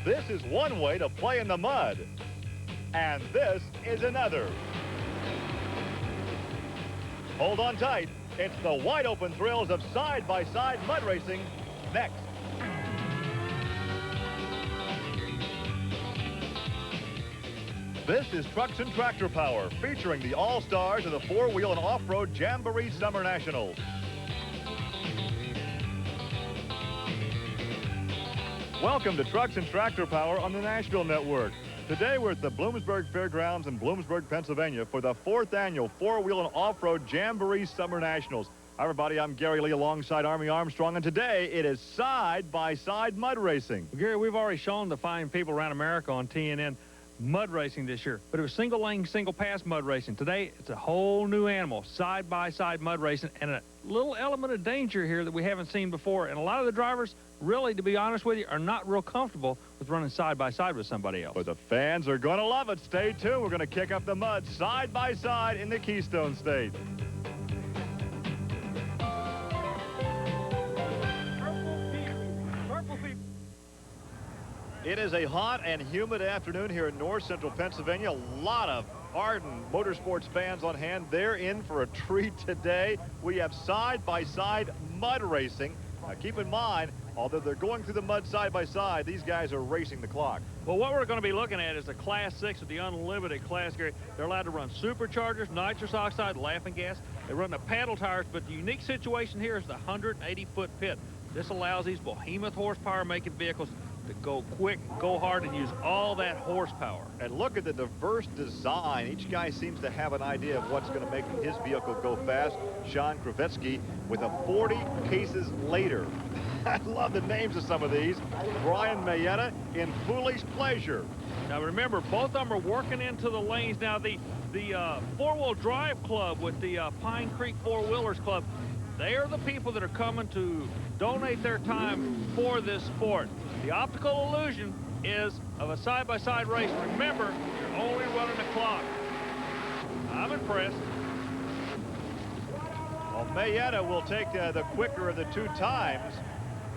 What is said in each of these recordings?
This is one way to play in the mud. And this is another. Hold on tight. It's the wide open thrills of side-by-side mud racing next. This is Trucks and Tractor Power, featuring the all-stars of the four-wheel and off-road Jamboree Summer Nationals. Welcome to Trucks and Tractor Power on the Nashville Network. Today we're at the Bloomsburg Fairgrounds in Bloomsburg, Pennsylvania for the 4th annual four-wheel and off-road Jamboree Summer Nationals. Hi everybody, I'm Gary Lee alongside Army Armstrong, and today it is side-by-side mud racing. Well, Gary, we've already shown the fine people around America on TNN mud racing this year, but it was single lane, single pass mud racing. Today it's a whole new animal, side-by-side mud racing, and a little element of danger here that we haven't seen before. And a lot of the drivers, really, to be honest with you, are not real comfortable with running side-by-side with somebody else. But the fans are going to love it. Stay tuned. We're going to kick up the mud side-by-side in the Keystone State. It is a hot and humid afternoon here in north central Pennsylvania. A lot of ardent motorsports fans on hand. They're in for a treat today. We have side-by-side mud racing. Now keep in mind, although they're going through the mud side-by-side, these guys are racing the clock. Well, what we're going to be looking at is the Class 6 of the unlimited class, Gary. They're allowed to run superchargers, nitrous oxide, laughing gas. They run the paddle tires, but the unique situation here is the 180-foot pit. This allows these behemoth horsepower-making vehicles to go quick, go hard, and use all that horsepower. And look at the diverse design. Each guy seems to have an idea of what's going to make his vehicle go fast. Sean Kravetsky with a 40 cases later. I love the names of some of these. Brian Mayetta in Foolish Pleasure. Now remember, both of them are working into the lanes. Now the four-wheel drive club with the Pine Creek Four-Wheelers Club, they are the people that are coming to donate their time for this sport. The optical illusion is of a side-by-side race. Remember, you're only running the clock. I'm impressed. Well, Mayetta will take the quicker of the two times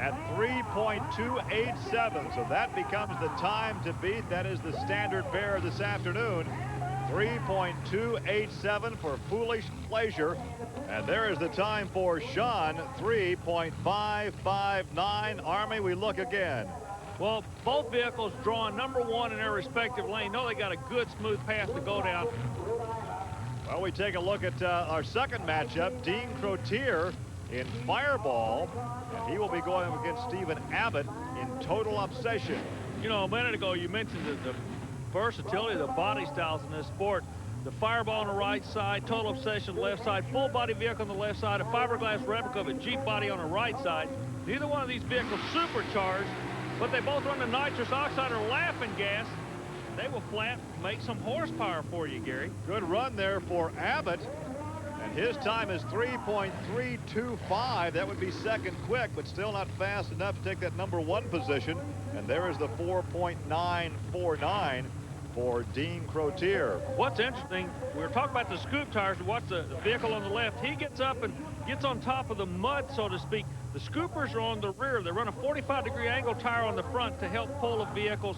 at 3.287. So that becomes the time to beat. That is the standard bearer this afternoon. 3.287 for Foolish Pleasure. And there is the time for Sean, 3.559. Army, we look again. Well, both vehicles drawing #1 in their respective lane. Know they got a good, smooth path to go down. Well, we take a look at our second matchup, Dean Crotier in Fireball. And he will be going up against Stephen Abbott in Total Obsession. You know, a minute ago, you mentioned the versatility of the body styles in this sport. The Fireball on the right side, Total Obsession left side, full body vehicle on the left side, a fiberglass replica of a Jeep body on the right side. Neither one of these vehicles supercharged, but they both run the nitrous oxide or laughing gas. They will flat make some horsepower for you, Gary. Good run there for Abbott. And his time is 3.325. That would be second quick, but still not fast enough to take that #1 position. And there is the 4.949 for Dean Crotier. What's interesting, we were talking about the scoop tires. Watch the vehicle on the left. He gets up and gets on top of the mud, so to speak. The scoopers are on the rear. They run a 45-degree angle tire on the front to help pull the vehicles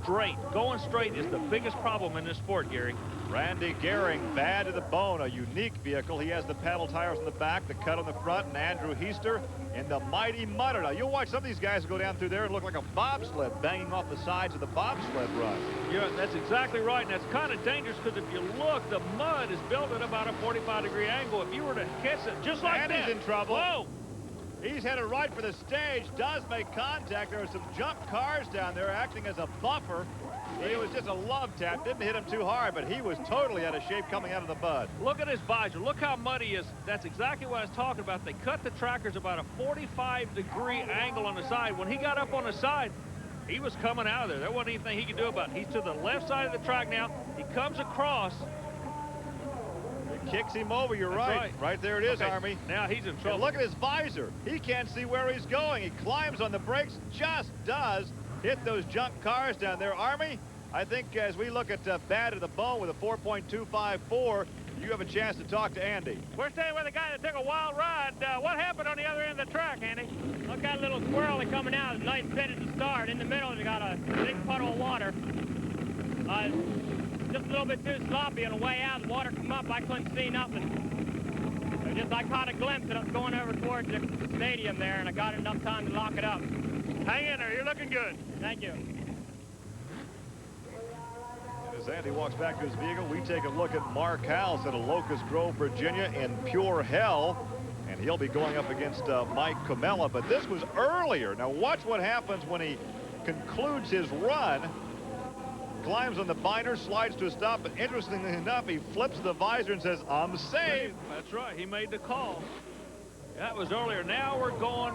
straight. Going straight is the biggest problem in this sport, Gary. Randy Gehring, bad to the bone, a unique vehicle. He has the paddle tires in the back, the cut on the front, and Andrew Heister in the Mighty Mudder. Now, you'll watch some of these guys go down through there and look like a bobsled banging off the sides of the bobsled run. Yeah, that's exactly right, and that's kind of dangerous because if you look, the mud is built at about a 45-degree angle. If you were to catch it just like that, he's in trouble. Whoa! He's headed right for the stage, does make contact. There are some jump cars down there acting as a buffer. It was just a love tap. Didn't hit him too hard, but he was totally out of shape coming out of the mud. Look at his visor. Look how muddy he is. That's exactly what I was talking about. They cut the trackers about a 45-degree angle on the side. When he got up on the side, he was coming out of there. There wasn't anything he could do about it. He's to the left side of the track now. He comes across. It kicks him over. You're right. Right there it is, okay. Army. Now he's in trouble. And look at his visor. He can't see where he's going. He climbs on the brakes, just does hit those junk cars down there. Army, I think as we look at bad to the bone with a 4.254, You have a chance to talk to Andy. We're staying with a guy that took a wild ride. What happened on the other end of the track, Andy? I've got a little squirrely coming out. It's nice fit at the start. In the middle, we got a big puddle of water. Just a little bit too sloppy on the way out. The water come up. I couldn't see nothing. I caught a glimpse and I was going over towards the stadium there, and I got enough time to lock it up. Hang in there. You're looking good. Thank you. As Andy walks back to his vehicle, we take a look at Mark House at Locust Grove, Virginia in pure hell. And he'll be going up against Mike Camella. But this was earlier. Now watch what happens when he concludes his run. Climbs on the binder, slides to a stop, but interestingly enough, he flips the visor and says, I'm safe. That's right. He made the call. That was earlier. Now we're going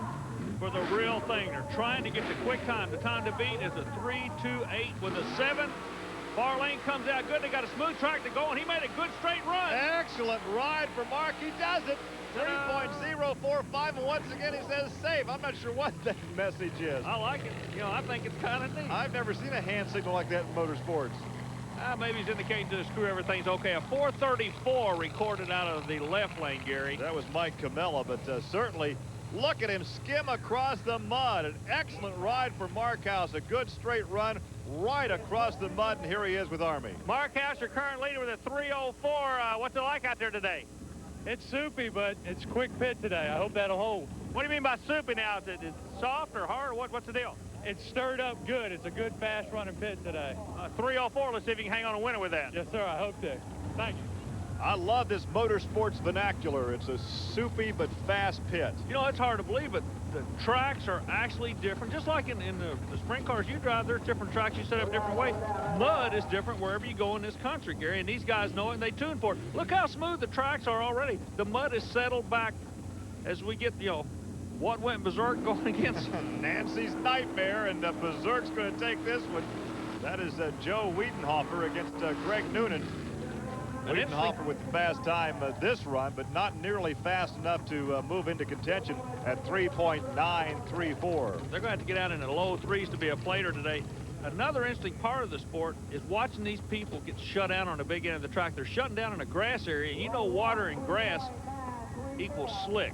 for the real thing. They're trying to get the quick time. The time to beat is a 3:28 with a 7. Far lane comes out good. They got a smooth track to go, and he made a good straight run. Excellent ride for Mark. He does it. 3.045, and once again he says safe. I'm not sure what that message is. I like it. You know, I think it's kind of neat. I've never seen a hand signal like that in motorsports. Maybe he's indicating to his crew everything's okay. A 4:34 recorded out of the left lane, Gary. That was Mike Camella, but certainly look at him skim across the mud. An excellent ride for Mark House. A good straight run right across the mud, and here he is with Army. Mark House, your current leader with a 3:04. What's it like out there today? It's soupy, but it's quick pit today. I hope that'll hold. What do you mean by soupy now? Is it soft or hard? What's the deal? It's stirred up good. It's a good, fast-running pit today. 3:04. Let's see if you can hang on and win it with that. Yes, sir. I hope to. Thank you. I love this motorsports vernacular. It's a soupy but fast pit. You know, it's hard to believe, but the tracks are actually different. Just like in the sprint cars you drive, there's different tracks you set up different ways. Mud is different wherever you go in this country, Gary, and these guys know it, and they tune for it. Look how smooth the tracks are already. The mud is settled back as we get, you know, what went berserk going against Nancy's nightmare, and berserk's going to take this one. That is Joe Wiedenhofer against Greg Noonan. Wiedenhofer with the fast time this run, but not nearly fast enough to move into contention at 3.934. They're going to have to get out in the low threes to be a plater today. Another interesting part of the sport is watching these people get shut down on the big end of the track. They're shutting down in a grass area, and you know water and grass equals slick.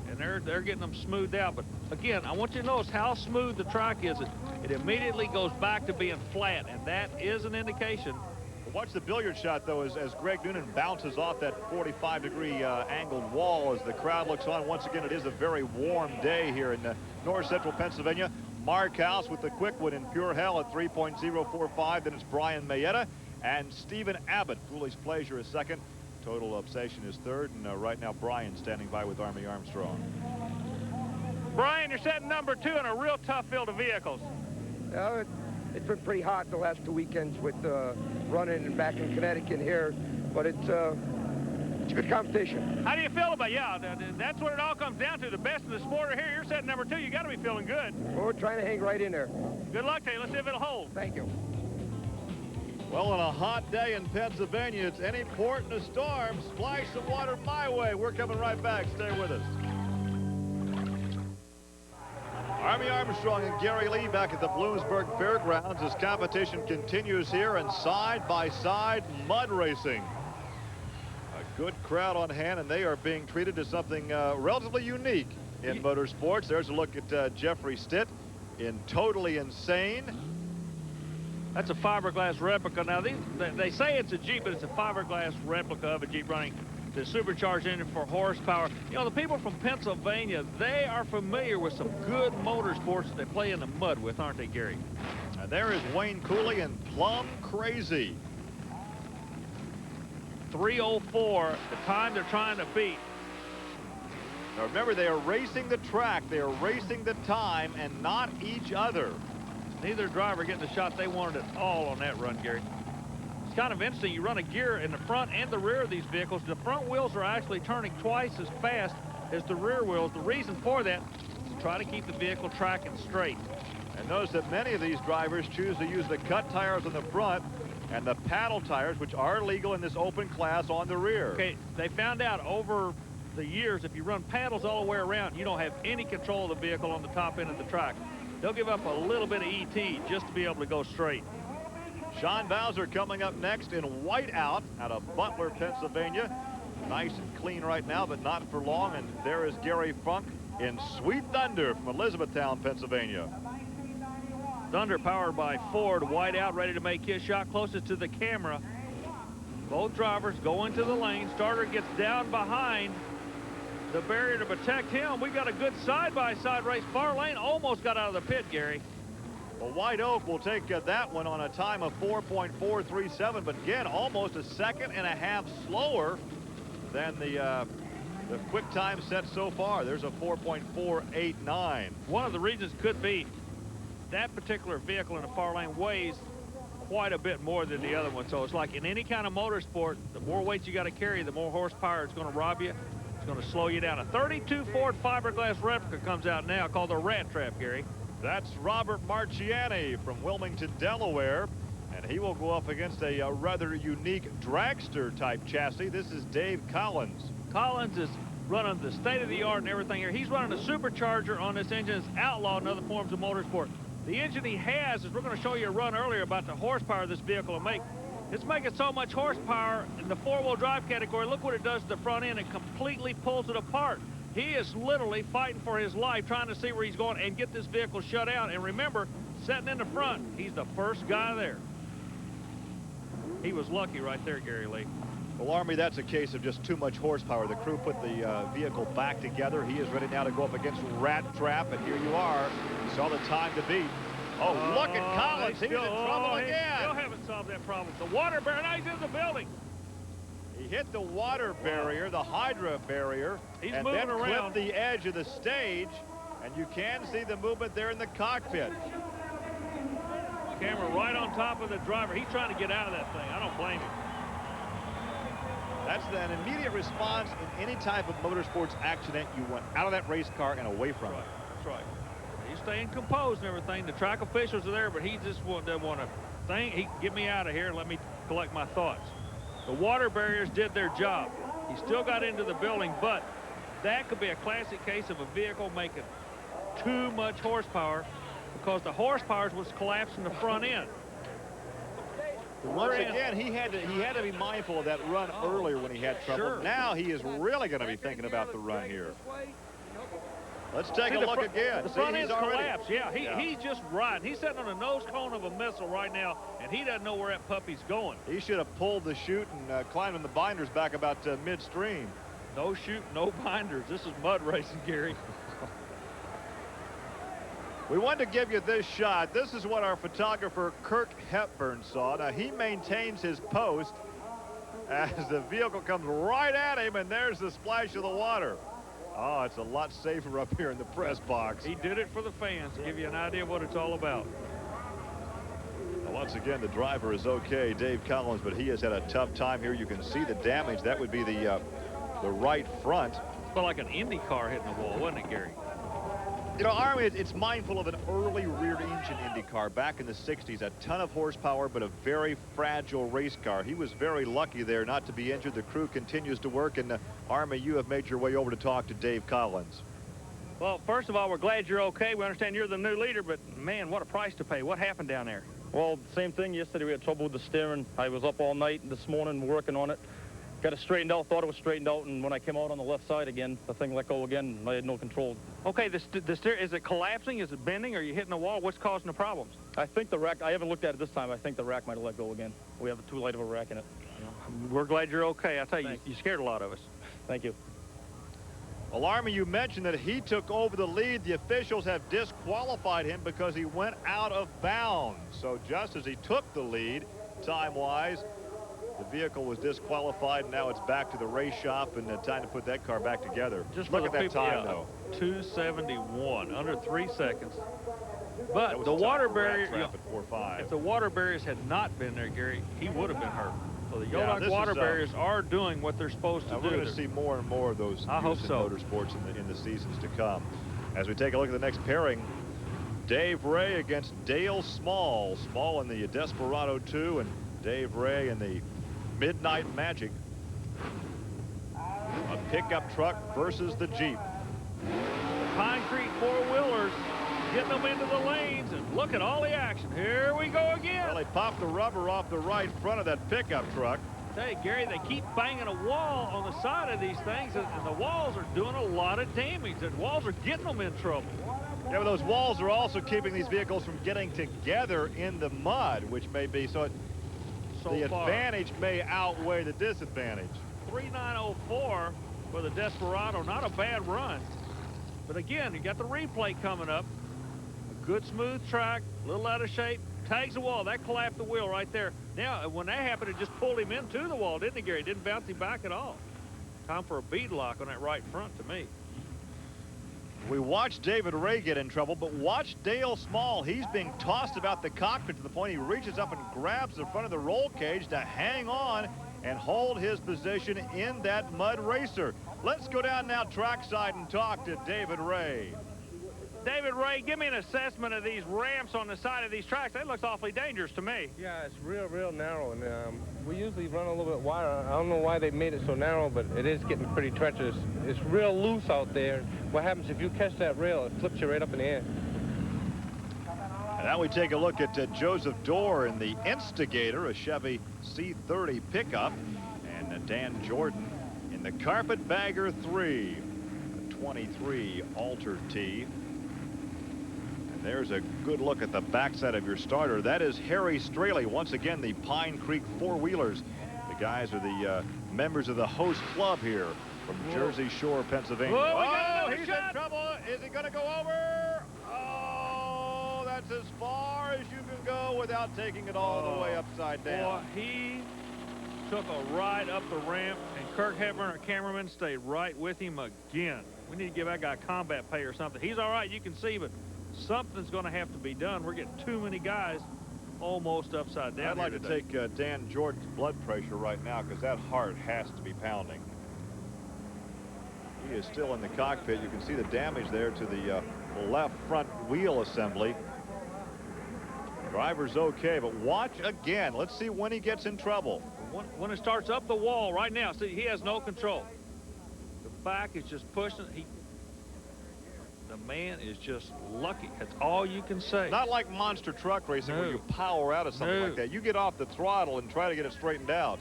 And they're getting them smoothed out. But again, I want you to notice how smooth the track is. It immediately goes back to being flat, and that is an indication. Watch the billiard shot, though, as Greg Noonan bounces off that 45-degree angled wall as the crowd looks on. Once again, it is a very warm day here in north central Pennsylvania. Mark House with the quick one in pure hell at 3.045. Then it's Brian Mayetta and Stephen Abbott. Foolish Pleasure is second. Total Obsession is third. And right now, Brian standing by with Army Armstrong. Brian, you're setting number 2 in a real tough field of vehicles. It's been pretty hot the last 2 weekends with running and back in Connecticut here, but it's a good competition. How do you feel about it? Yeah, that's what it all comes down to. The best of the sport are here. You're setting number 2. You got to be feeling good. Well, we're trying to hang right in there. Good luck to you. Let's see if it'll hold. Thank you. Well, on a hot day in Pennsylvania, it's any port in a storm. Splash some water my way. We're coming right back. Stay with us. Army Armstrong and Gary Lee back at the Bloomsburg Fairgrounds as competition continues here, and side-by-side mud racing. A good crowd on hand, and they are being treated as something relatively unique in motorsports. There's a look at Jeffrey Stitt in Totally Insane. That's a fiberglass replica. Now, they say it's a Jeep, but it's a fiberglass replica of a Jeep running the supercharged engine for horsepower. You know, the people from Pennsylvania, they are familiar with some good motorsports that they play in the mud with, aren't they, Gary? And there is Wayne Cooley and Plum Crazy. 3:04, the time they're trying to beat. Now remember, they are racing the track, they are racing the time, and not each other. Neither driver getting the shot they wanted at all on that run, Gary. It's kind of interesting. You run a gear in the front and the rear of these vehicles. The front wheels are actually turning twice as fast as the rear wheels. The reason for that is to try to keep the vehicle tracking straight. And notice that many of these drivers choose to use the cut tires on the front and the paddle tires, which are legal in this open class, on the rear. Okay, they found out over the years, if you run paddles all the way around, you don't have any control of the vehicle on the top end of the track. They'll give up a little bit of ET just to be able to go straight. Sean Bowser coming up next in whiteout out of Butler, Pennsylvania. Nice and clean right now, but not for long. And there is Gary Funk in Sweet Thunder from Elizabethtown, Pennsylvania. Thunder powered by Ford, whiteout, ready to make his shot closest to the camera. Both drivers go into the lane. Starter gets down behind the barrier to protect him. We got a good side-by-side race. Far lane almost got out of the pit, Gary. Well, White Oak will take that one on a time of 4.437, but again, almost a second and a half slower than the quick time set so far. There's a 4.489. One of the reasons could be that particular vehicle in the far lane weighs quite a bit more than the other one. So it's like in any kind of motorsport, the more weight you got to carry, the more horsepower it's going to rob you. It's going to slow you down. A 32 Ford fiberglass replica comes out now called the Rat Trap, Gary. That's Robert Marciani from Wilmington, Delaware, and he will go up against a rather unique dragster type chassis. This is Dave Collins. Collins is running the state-of-the-art and everything here. He's running a supercharger on this engine. It's outlawed in other forms of motorsport. The engine he has, as we're going to show you a run earlier about the horsepower this vehicle will make, it's making so much horsepower in the four-wheel drive category. Look what it does to the front end. It completely pulls it apart. He is literally fighting for his life, trying to see where he's going and get this vehicle shut out. And remember, sitting in the front, he's the first guy there. He was lucky right there, Gary Lee. Well, Army, that's a case of just too much horsepower. The crew put the vehicle back together. He is ready now to go up against Rat Trap, and here you are. You saw the time to beat. Oh, look at Collins. He's in trouble again. Still haven't solved that problem. The water barrier, now he's in the building. He hit the water barrier, the Hydra barrier, and then clipped the edge of the stage, and you can see the movement there in the cockpit. Camera right on top of the driver. He's trying to get out of that thing. I don't blame him. That's an immediate response in any type of motorsports accident. You want out of that race car and away from it. That's right. He's staying composed and everything. The track officials are there, but he just doesn't want to think. Get me out of here and let me collect my thoughts. The water barriers did their job. He still got into the building, but that could be a classic case of a vehicle making too much horsepower because the horsepower was collapsing the front end. Once again, he had to be mindful of that run earlier when he had trouble. Sure. Now he is really going to be thinking about the run here. Let's take a look again. The front end's collapsed. Yeah, he's just riding. He's sitting on the nose cone of a missile right now, and he doesn't know where that puppy's going. He should have pulled the chute and climbed in the binders back about midstream. No chute, no binders. This is mud racing, Gary. We wanted to give you this shot. This is what our photographer Kirk Hepburn saw. Now he maintains his post as the vehicle comes right at him, and there's the splash of the water. Oh, it's a lot safer up here in the press box. He did it for the fans to give you an idea of what it's all about. Now, once again, the driver is okay, Dave Collins, but he has had a tough time here. You can see the damage. That would be the right front. Well, like an Indy car hitting the wall, wasn't it, Gary? You know, Army, it's mindful of an early rear-engine Indy car back in the 60s. A ton of horsepower, but a very fragile race car. He was very lucky there not to be injured. The crew continues to work, and Army, you have made your way over to talk to Dave Collins. Well, first of all, we're glad you're okay. We understand you're the new leader, but man, what a price to pay. What happened down there? Well, same thing yesterday. We had trouble with the steering. I was up all night this morning working on it. Got it straightened out, thought it was straightened out, and when I came out on the left side again, the thing let go again, and I had no control. Okay, the steer, is it collapsing? Is it bending? Are you hitting the wall? What's causing the problems? I think the rack, I haven't looked at it this time. I think the rack might have let go again. We have too light of a rack in it. We're glad you're okay. I tell you, you scared a lot of us. Thank you. Well, Army, you mentioned that he took over the lead. The officials have disqualified him because he went out of bounds. So just as he took the lead, time-wise, the vehicle was disqualified, and now it's back to the race shop, and time to put that car back together. Just look at that time, though. 2:71, under 3 seconds. But the water barrier, if the water barriers had not been there, Gary, he would have been hurt. So the Yodock water barriers are doing what they're supposed to do. We're going to see more and more of those I hope so. motorsports in the seasons to come. As we take a look at the next pairing, Dave Ray against Dale Small. Small in the Desperado 2, and Dave Ray in the Midnight Magic. A pickup truck versus the Jeep. The concrete four-wheelers getting them into the lanes and look at all the action. Here we go again. Well, they popped the rubber off the right front of that pickup truck. Hey, Gary, they keep banging a wall on the side of these things, and the walls are doing a lot of damage. The walls are getting them in trouble. Yeah, but those walls are also keeping these vehicles from getting together in the mud, which may be, the advantage may outweigh the disadvantage. 3904 for the Desperado, not a bad run. But again, you got the replay coming up. A good smooth track, a little out of shape, tags the wall. That collapsed the wheel right there. Now, when that happened, it just pulled him into the wall, didn't it, Gary? It didn't bounce him back at all. Time for a bead lock on that right front to me. We watched David Ray get in trouble, but watch Dale Small. He's being tossed about the cockpit to the point he reaches up and grabs the front of the roll cage to hang on and hold his position in that mud racer. Let's go down now trackside and talk to David Ray. David Ray, give me an assessment of these ramps on the side of these tracks. That looks awfully dangerous to me. Yeah, it's real narrow, and we usually run a little bit wider. I don't know why they made it so narrow, but it is getting pretty treacherous. It's real loose out there. What happens if you catch that rail? It flips you right up in the air. And now we take a look at Joseph Dorr in the Instigator, a Chevy C30 pickup, and Dan Jordan in the Carpetbagger 3, a 23 Alter T. There's a good look at the backside of your starter. That is Harry Straley, once again, the Pine Creek four-wheelers. The guys are the members of the host club here from Jersey Shore, Pennsylvania. Whoa, he's in trouble. Is he going to go over? Oh, that's as far as you can go without taking it all the way upside down. Boy, he took a ride up the ramp, and Kirk Hepburn, our cameraman, stayed right with him again. We need to give that guy combat pay or something. He's all right, you can see, but something's going to have to be done. We're getting too many guys almost upside down. I'd like to take Dan Jordan's blood pressure right now because that heart has to be pounding. He is still in the cockpit. You can see the damage there to the left front wheel assembly. Driver's okay, but watch again. Let's see when he gets in trouble. When it starts up the wall right now, see, he has no control. The back is just pushing. The man is just lucky. That's all you can say. Not like monster truck racing where you power out of something like that. You get off the throttle and try to get it straightened out.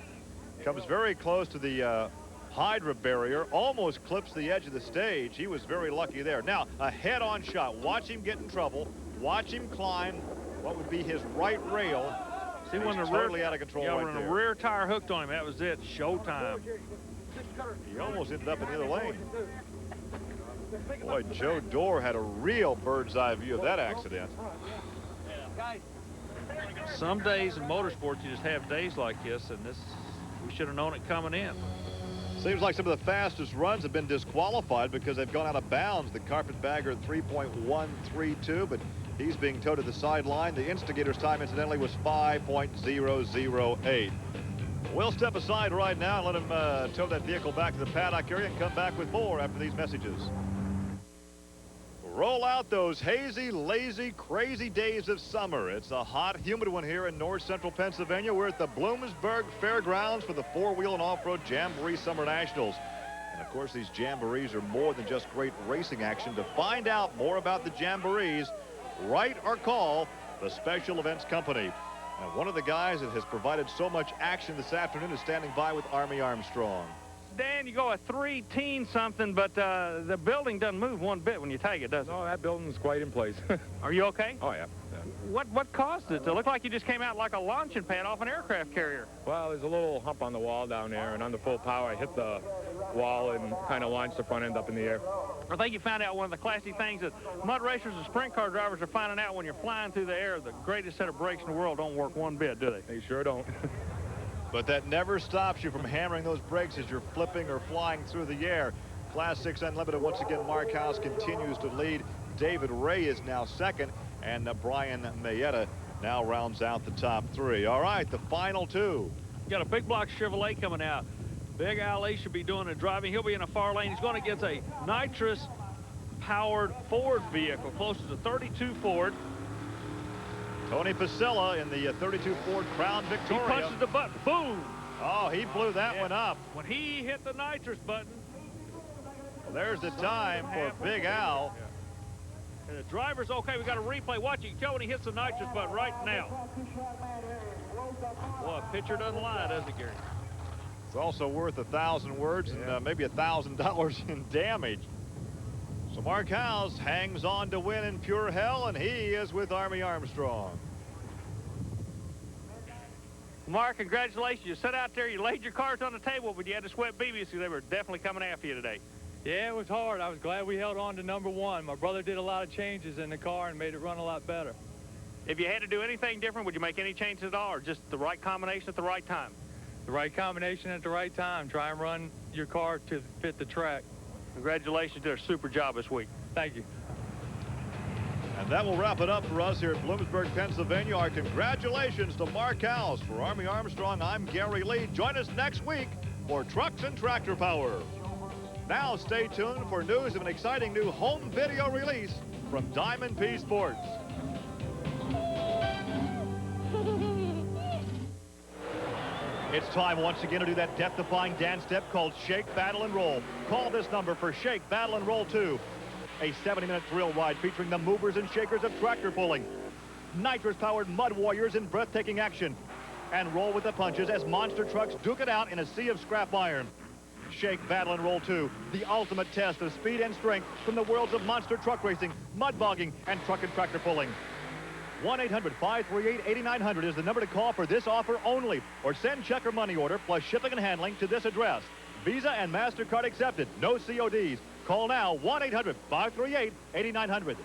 Comes very close to the Hydra barrier, almost clips the edge of the stage. He was very lucky there. Now, a head-on shot. Watch him get in trouble. Watch him climb what would be his right rail. See, when the totally out of control right when there. the rear tire hooked on him, that was it. Showtime. He almost ended up in the other lane. Boy, Joe Dorr had a real bird's eye view of that accident. Some days in motorsports, you just have days like this, and we should have known it coming in. Seems like some of the fastest runs have been disqualified because they've gone out of bounds. The Carpetbagger at 3.132, but he's being towed to the sideline. The Instigator's time, incidentally, was 5.008. We'll step aside right now and let him tow that vehicle back to the paddock area and come back with more after these messages. Roll out those hazy, lazy, crazy days of summer. It's a hot, humid one here in north central Pennsylvania. We're at the Bloomsburg Fairgrounds for the four-wheel and off-road Jamboree Summer Nationals. And of course, these Jamborees are more than just great racing action. To find out more about the Jamborees, write or call the Special Events Company. And one of the guys that has provided so much action this afternoon is standing by with Army Armstrong. Dan, you go a 3-teen something, but the building doesn't move one bit when you take it, does it? No, that building's quite in place. Are you okay? Oh, yeah. What caused it to look like you just came out like a launching pad off an aircraft carrier? Well, there's a little hump on the wall down there, and under full power, I hit the wall and kind of launched the front end up in the air. I think you found out one of the classic things that mud racers and sprint car drivers are finding out when you're flying through the air. The greatest set of brakes in the world don't work one bit, do they? They sure don't. But that never stops you from hammering those brakes as you're flipping or flying through the air. Class 6 Unlimited, once again, Mark House continues to lead. David Ray is now second, and Brian Mayetta now rounds out the top three. All right, the final two. Got a big block Chevrolet coming out. Big Ali should be doing the driving. He'll be in a far lane. He's going against a nitrous-powered Ford vehicle, closest to 32 Ford. Tony Pasilla in the 32 Ford Crown Victoria. He punches the button. Boom! Oh, he blew that one up. When he hit the nitrous button. Well, there's the time for Big Al. And the driver's okay. We got a replay. Watch it. You can tell when he hits the nitrous button right now. Boy, a pitcher doesn't lie, does it, Gary? It's also worth 1,000 words and maybe $1,000 in damage. So Mark Howes hangs on to win in pure hell, and he is with Army Armstrong. Mark, congratulations. You sat out there, you laid your cards on the table, but you had to sweat BBs because they were definitely coming after you today. Yeah, it was hard. I was glad we held on to number one. My brother did a lot of changes in the car and made it run a lot better. If you had to do anything different, would you make any changes at all, or just the right combination at the right time? The right combination at the right time. Try and run your car to fit the track. Congratulations. You did a super job this week. Thank you. And that will wrap it up for us here at Bloomsburg, Pennsylvania. Our congratulations to Mark Howes. For Army Armstrong, I'm Gary Lee. Join us next week for Trucks and Tractor Power. Now stay tuned for news of an exciting new home video release from Diamond P Sports. It's time once again to do that death-defying dance step called Shake, Battle, and Roll. Call this number for Shake, Battle, and Roll 2. A 70-minute thrill ride featuring the movers and shakers of tractor pulling. Nitrous-powered mud warriors in breathtaking action. And roll with the punches as monster trucks duke it out in a sea of scrap iron. Shake, Battle, and Roll 2, the ultimate test of speed and strength from the worlds of monster truck racing, mud bogging, and truck and tractor pulling. 1-800-538-8900 is the number to call for this offer only, or send check or money order plus shipping and handling to this address. Visa and MasterCard accepted. No CODs. Call now, 1-800-538-8900.